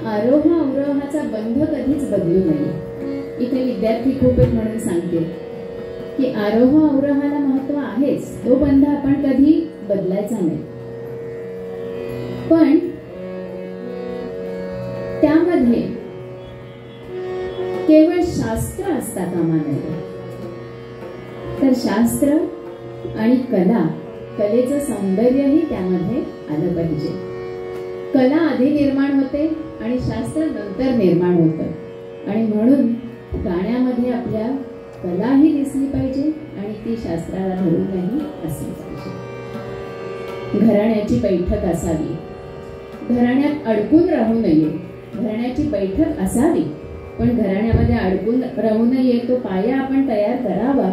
आरोह अवरोहाचा बंध कधीच बदलू नये. इथे विद्यार्थी खूप आहेत म्हणून सांगते की आरोह अवरोहाला महत्व आहेच, तो बंध आपण कधी बदलायचा नाही. पण त्यामध्ये केवळ शास्त्र असता कामा नये. तर शास्त्र आणि कला, कलेचं सौंदर्यही त्यामध्ये आलं पाहिजे. कला आधी निर्माण होते आणि शास्त्र नंतर निर्माण होतं. आणि म्हणून गाण्यामध्ये आपल्या कलाही दिसली पाहिजे आणि ती शास्त्राला धरूनही असली पाहिजे. घराण्याची बैठक असावी, घराण्यात अडकून राहू नये. घराण्याची बैठक असावी पण घराण्यामध्ये अडकून राहू नये. तो पाया आपण तयार करावा.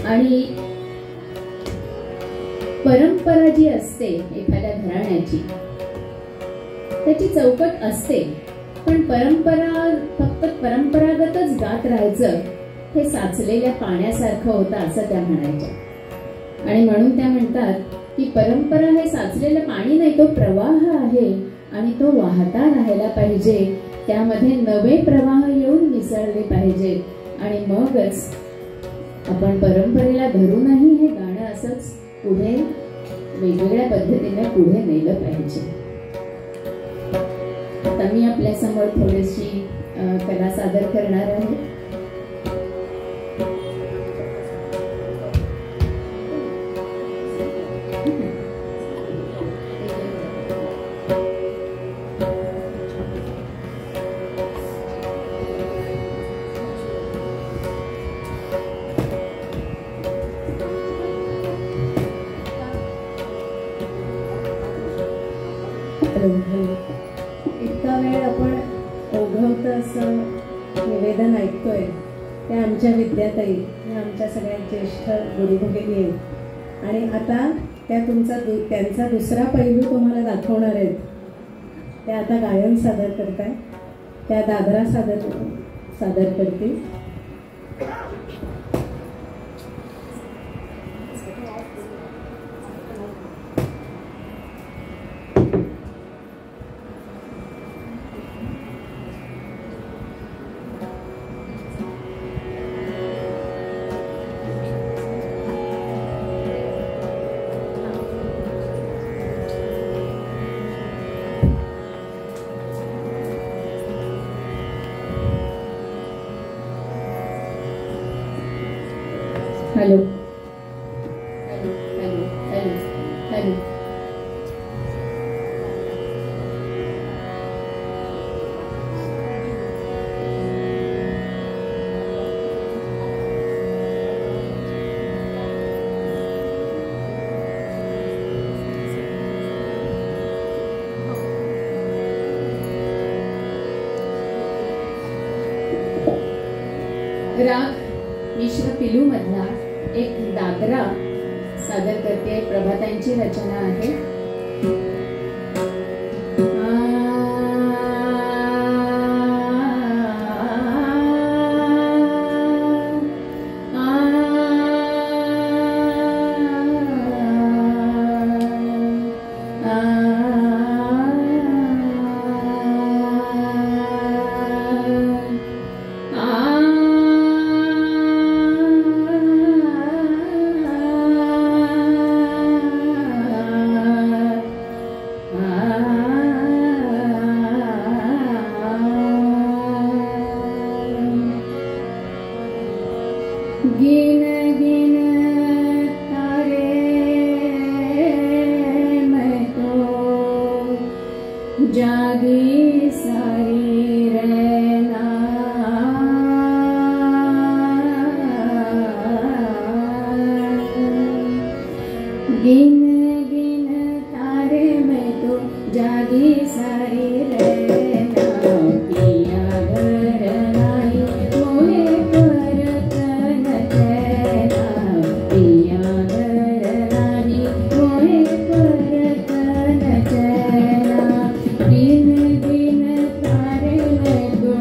आणि परंपरा जी असते एखाद्या घराण्याची, त्याची चौकट असते, पण परंपरा फक्त परंपरागतच गात राहायचं हे साचलेल्या पाण्यासारखं होतं असं त्या म्हणायच्या. आणि म्हणून त्या म्हणतात की परंपरा हे साचलेलं पाणी नाही, तो प्रवाह आहे आणि तो वाहता राहायला पाहिजे. त्यामध्ये नवे प्रवाह येऊन मिसळले पाहिजे आणि मगच आपण परंपरेला धरूनही हे गाणं असंच पुढे वेगवेगळ्या पद्धतीने पुढे नेलं पाहिजे. आता मी आपल्या समोर थोडीशी कला सादर करणार आहे. इतका वेळ आपण ओघवतं असं निवेदन ऐकतोय ते आमच्या विद्याताई, आमच्या सगळ्यात ज्येष्ठ गुरुभगिनी आहेत. आणि आता त्यांचा दुसरा पैलू तुम्हाला दाखवणार आहेत. त्या आता गायन सादर करताय, त्या दादरा सादर करतील. Hello hello hello hello hello. राग मिश्र पिलू मधला एक दादरा सादर करते. प्रभातांची रचना आहे. गिन गिन तारे मैं तो जागी सारी रहना. गिन गिन तारे मैं तो जागी सारी रहना. पिया घर नाई मोहे परत न चैना. पिया घर नाई मोहे परत न चैना. गिन गिन तारे मैं तो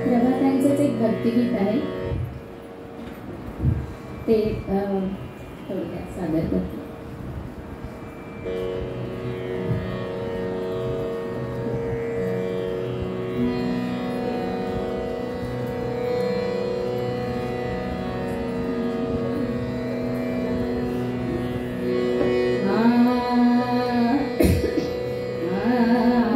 प्रभातांचंच एक भक्तिगीत आहे ते थोडक्यात सादर करते. आ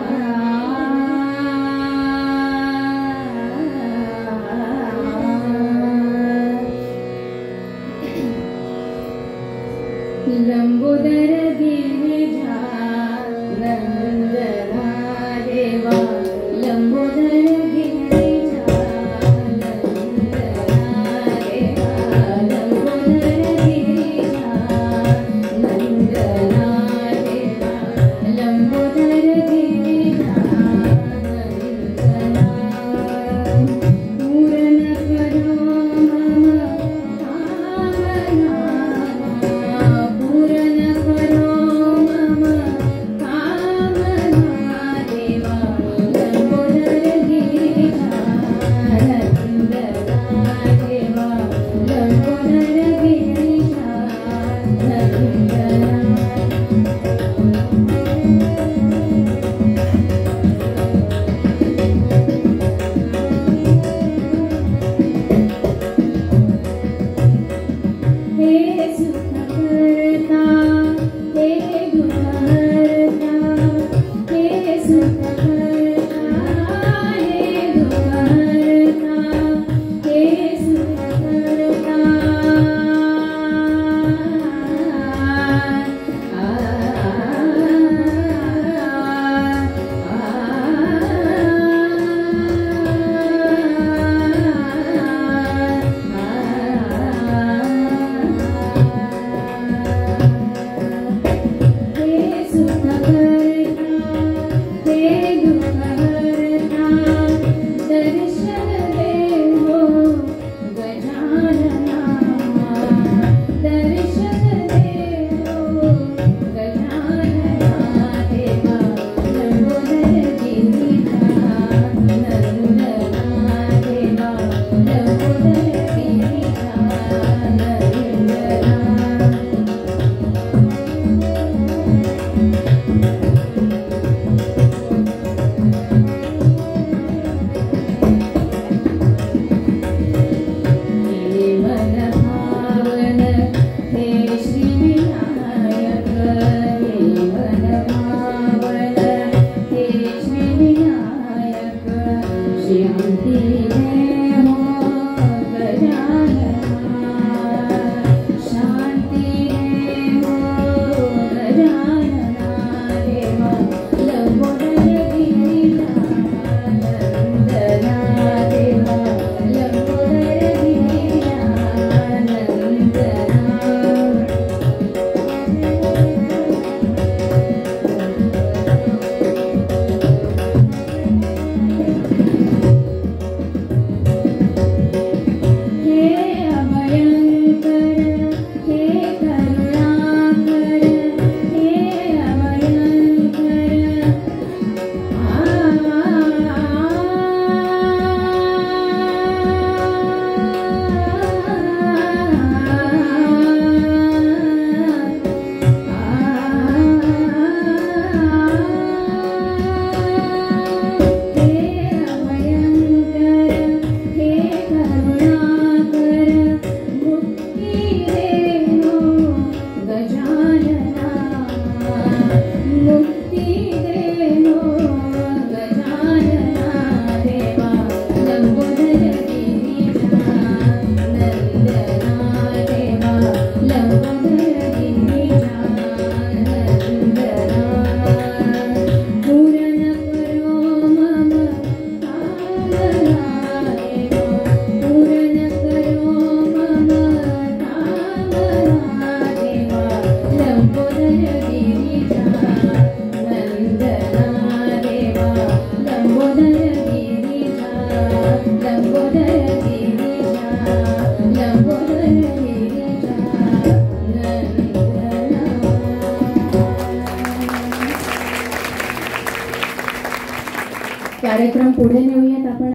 कार्यक्रम पुढे नेऊयात आपण.